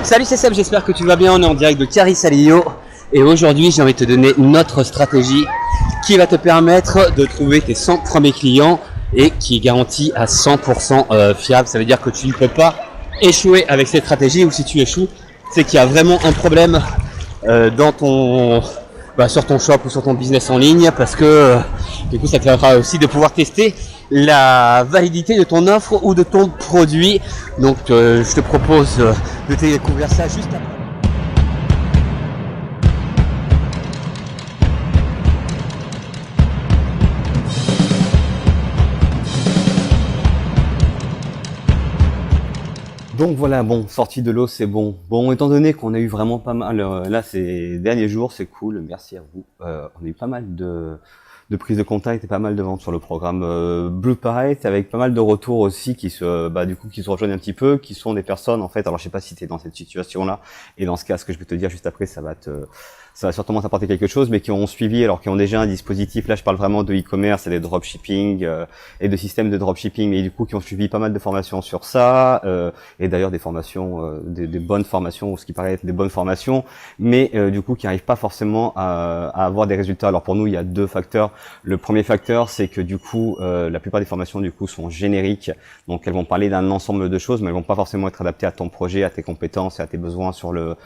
Salut, c'est Seb, j'espère que tu vas bien. On est en direct de Caris Alio et aujourd'hui j'ai envie de te donner notre stratégie qui va te permettre de trouver tes 100 premiers clients et qui est garantie à 100% fiable. Ça veut dire que tu ne peux pas échouer avec cette stratégie, ou si tu échoues, c'est qu'il y a vraiment un problème dans ton, sur ton shop ou sur ton business en ligne, parce que du coup ça te permettra aussi de pouvoir tester la validité de ton offre ou de ton produit. Donc je te propose de découvrir ça juste après. Donc voilà, bon, sortie de l'eau, c'est bon. Bon, étant donné qu'on a eu vraiment pas mal, là, ces derniers jours, c'est cool, merci à vous. On a eu pas mal de prises de contact et pas mal de ventes sur le programme Blue Parade, avec pas mal de retours aussi qui qui se rejoignent un petit peu, qui sont des personnes, en fait, alors je sais pas si tu es dans cette situation-là, et dans ce cas, ce que je vais te dire juste après, ça va certainement t'apporter quelque chose, mais qui ont suivi, alors qui ont déjà un dispositif, là je parle vraiment de e-commerce et de dropshipping et de systèmes de dropshipping, mais du coup qui ont suivi pas mal de formations sur ça, et d'ailleurs des formations, des bonnes formations, ou ce qui paraît être des bonnes formations, mais du coup qui n'arrivent pas forcément à avoir des résultats. Alors pour nous, il y a deux facteurs. Le premier facteur, c'est que du coup, la plupart des formations du coup sont génériques, donc elles vont parler d'un ensemble de choses, mais elles vont pas forcément être adaptées à ton projet, à tes compétences et à tes besoins sur le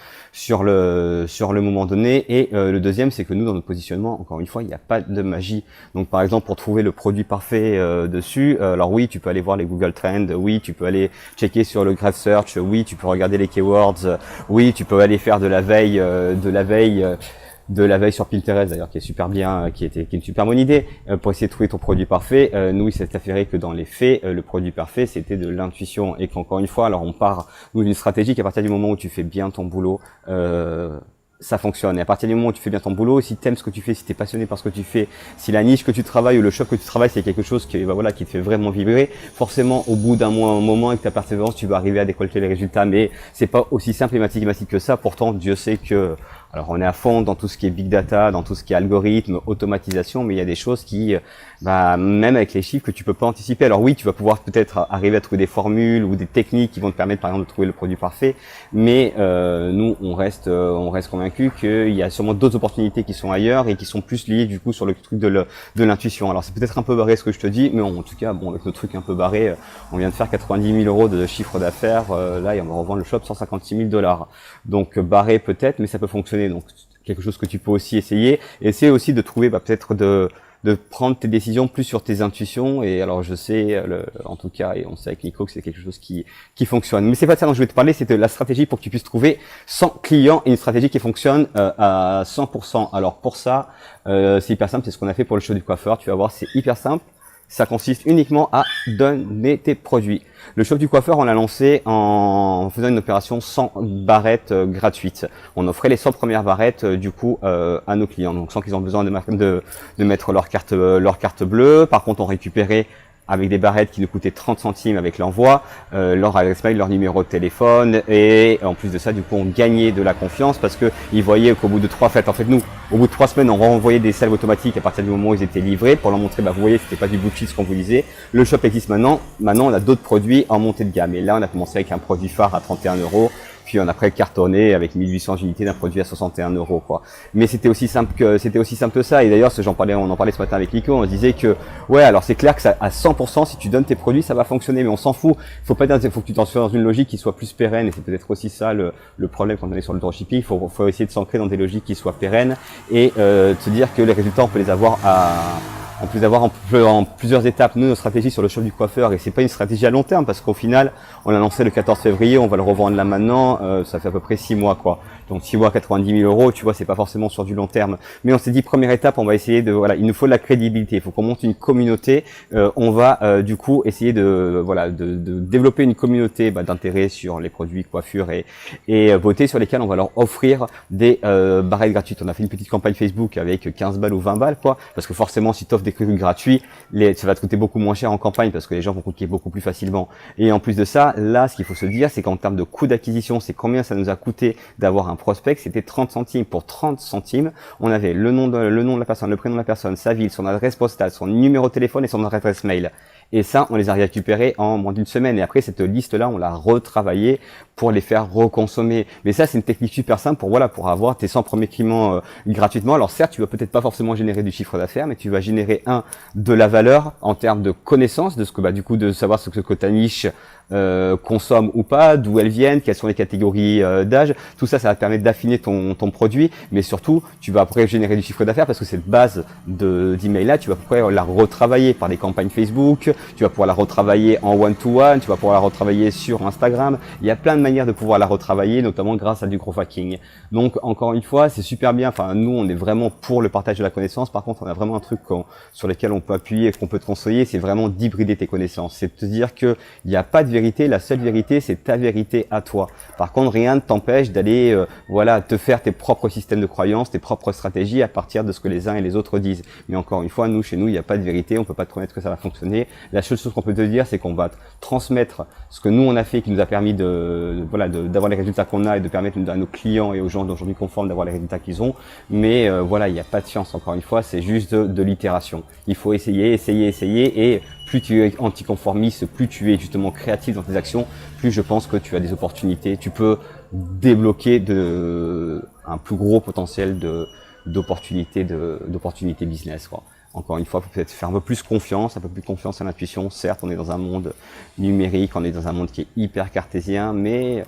moment donné. Et le deuxième, c'est que nous, dans notre positionnement, encore une fois, il n'y a pas de magie. Donc par exemple, pour trouver le produit parfait dessus, alors oui, tu peux aller voir les Google Trends, oui, tu peux aller checker sur le Graph Search, oui, tu peux regarder les keywords, oui, tu peux aller faire de la veille sur Pinterest d'ailleurs, qui est super bien, qui est une super bonne idée pour essayer de trouver ton produit parfait. Nous, il s'est avéré que dans les faits, le produit parfait, c'était de l'intuition, et qu'encore une fois, alors on part nous d'une stratégie qu'à partir du moment où tu fais bien ton boulot, ça fonctionne. Et à partir du moment où tu fais bien ton boulot, si tu aimes ce que tu fais, si tu es passionné par ce que tu fais, si la niche que tu travailles ou le shop que tu travailles, c'est quelque chose qui te fait vraiment vibrer, forcément au bout d'un moment avec ta persévérance, tu vas arriver à décolleter les résultats. Mais c'est pas aussi simple et mathématique que ça. Pourtant, Dieu sait que on est à fond dans tout ce qui est big data, dans tout ce qui est algorithme, automatisation, mais il y a des choses qui, même avec les chiffres, que tu peux pas anticiper. Alors oui, tu vas pouvoir peut-être arriver à trouver des formules ou des techniques qui vont te permettre, par exemple, de trouver le produit parfait, mais nous, on reste convaincus qu'il y a sûrement d'autres opportunités qui sont ailleurs et qui sont plus liées du coup sur le truc de l'intuition. Alors c'est peut-être un peu barré ce que je te dis, mais en tout cas, bon, avec le truc un peu barré, on vient de faire 90 000 € de chiffre d'affaires, là, et on va revendre le shop 156 000 $. Donc barré peut-être, mais ça peut fonctionner. Donc quelque chose que tu peux aussi essayer. Essayer aussi de trouver peut-être de prendre tes décisions plus sur tes intuitions. Et alors je sais, en tout cas, et on sait avec Nico que c'est quelque chose qui fonctionne. Mais c'est pas ça dont je vais te parler, c'est de la stratégie pour que tu puisses trouver 100 clients et une stratégie qui fonctionne à 100%. Alors pour ça, c'est hyper simple, c'est ce qu'on a fait pour le show du coiffeur. Tu vas voir, c'est hyper simple. Ça consiste uniquement à donner tes produits. Le shop du coiffeur, on l'a lancé en faisant une opération 100 barrettes gratuites. On offrait les 100 premières barrettes à nos clients. Donc sans qu'ils ont besoin de mettre leur carte bleue. Par contre, on récupérait avec des barrettes qui nous coûtaient 30 centimes avec l'envoi, leur adresse mail, leur numéro de téléphone, et en plus de ça, du coup, on gagnait de la confiance parce que ils voyaient qu'au bout de 3 fêtes, en fait, nous, au bout de 3 semaines, on renvoyait des salves automatiques à partir du moment où ils étaient livrés pour leur montrer, vous voyez, c'était pas du bullshit ce qu'on vous disait. Le shop existe maintenant. Maintenant, on a d'autres produits en montée de gamme. Et là, on a commencé avec un produit phare à 31 €. Puis on a après cartonné avec 1800 unités d'un produit à 61 €, quoi. Mais c'était aussi simple que ça. Et d'ailleurs, on en parlait ce matin avec Nico, on se disait que, ouais, alors c'est clair que ça, à 100%, si tu donnes tes produits, ça va fonctionner, mais on s'en fout. Faut que tu t'en sois dans une logique qui soit plus pérenne. Et c'est peut-être aussi ça le problème quand on est sur le dropshipping. Faut essayer de s'ancrer dans des logiques qui soient pérennes et de se dire que les résultats, on peut les avoir en plusieurs étapes. Nous, notre stratégie sur le shop du coiffeur, et c'est pas une stratégie à long terme, parce qu'au final, on l'a lancé le 14 février, on va le revendre là maintenant, ça fait à peu près 6 mois, quoi. Donc 6 mois, 90 000 €, tu vois, c'est pas forcément sur du long terme. Mais on s'est dit, première étape, on va essayer il nous faut de la crédibilité, il faut qu'on monte une communauté. On va du coup essayer de développer une communauté d'intérêt sur les produits coiffure et beauté, sur lesquels on va leur offrir des barrettes gratuites. On a fait une petite campagne Facebook avec 15 balles ou 20 balles, quoi, parce que forcément, si tu offres des trucs gratuits, ça va te coûter beaucoup moins cher en campagne, parce que les gens vont cliquer beaucoup plus facilement. Et en plus de ça, là, ce qu'il faut se dire, c'est qu'en termes de coût d'acquisition, c'est combien ça nous a coûté d'avoir un prospect. C'était 30 centimes. Pour 30 centimes, on avait le nom de la personne, le prénom de la personne, sa ville, son adresse postale, son numéro de téléphone et son adresse mail. Et ça, on les a récupérés en moins d'une semaine. Et après, cette liste-là, on l'a retravaillée pour les faire reconsommer. Mais ça, c'est une technique super simple pour, voilà, pour avoir tes 100 premiers clients gratuitement. Alors certes, tu vas peut-être pas forcément générer du chiffre d'affaires, mais tu vas générer de la valeur en termes de connaissances, de ce que, du coup, de savoir ce que ta niche consomme ou pas, d'où elles viennent, quelles sont les catégories d'âge. Tout ça, ça va te permettre d'affiner ton produit, mais surtout, tu vas après générer du chiffre d'affaires parce que cette base d'email là, tu vas pouvoir la retravailler par des campagnes Facebook, tu vas pouvoir la retravailler en one-to-one, tu vas pouvoir la retravailler sur Instagram. Il y a plein de manières de pouvoir la retravailler, notamment grâce à du growth hacking. Donc, encore une fois, c'est super bien. Enfin, nous, on est vraiment pour le partage de la connaissance. Par contre, on a vraiment un truc sur lequel on peut appuyer et qu'on peut te conseiller, c'est vraiment d'hybrider tes connaissances. C'est de te dire que il n'y a pas de vérité, la seule vérité, c'est ta vérité à toi. Par contre, rien ne t'empêche d'aller, voilà, te faire tes propres systèmes de croyances, tes propres stratégies à partir de ce que les uns et les autres disent. Mais encore une fois, nous, chez nous, il n'y a pas de vérité, on peut pas te promettre que ça va fonctionner. La seule chose qu'on peut te dire, c'est qu'on va te transmettre ce que nous on a fait, qui nous a permis d'avoir les résultats qu'on a et de permettre à nos clients et aux gens d'aujourd'hui conformes d'avoir les résultats qu'ils ont. Mais voilà, il n'y a pas de science. Encore une fois, c'est juste de l'itération. Il faut essayer, et plus tu es anticonformiste, plus tu es justement créatif dans tes actions, plus je pense que tu as des opportunités. Tu peux débloquer un plus gros potentiel d'opportunités business, quoi. Encore une fois, il faut peut-être faire un peu plus confiance à l'intuition. Certes, on est dans un monde numérique, on est dans un monde qui est hyper cartésien, mais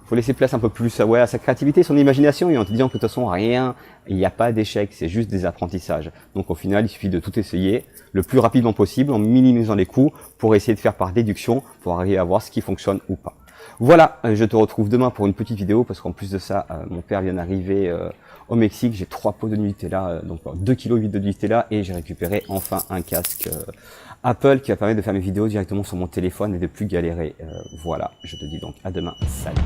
faut laisser place un peu plus à sa créativité, son imagination, et en te disant que de toute façon, rien, il n'y a pas d'échec, c'est juste des apprentissages. Donc au final, il suffit de tout essayer le plus rapidement possible, en minimisant les coûts, pour essayer de faire par déduction, pour arriver à voir ce qui fonctionne ou pas. Voilà, je te retrouve demain pour une petite vidéo, parce qu'en plus de ça, mon père vient d'arriver au Mexique, j'ai 3 pots de Nutella, donc 2,8 kg de Nutella, et j'ai récupéré enfin un casque Apple qui va permettre de faire mes vidéos directement sur mon téléphone et de plus galérer. Voilà, je te dis donc à demain, salut.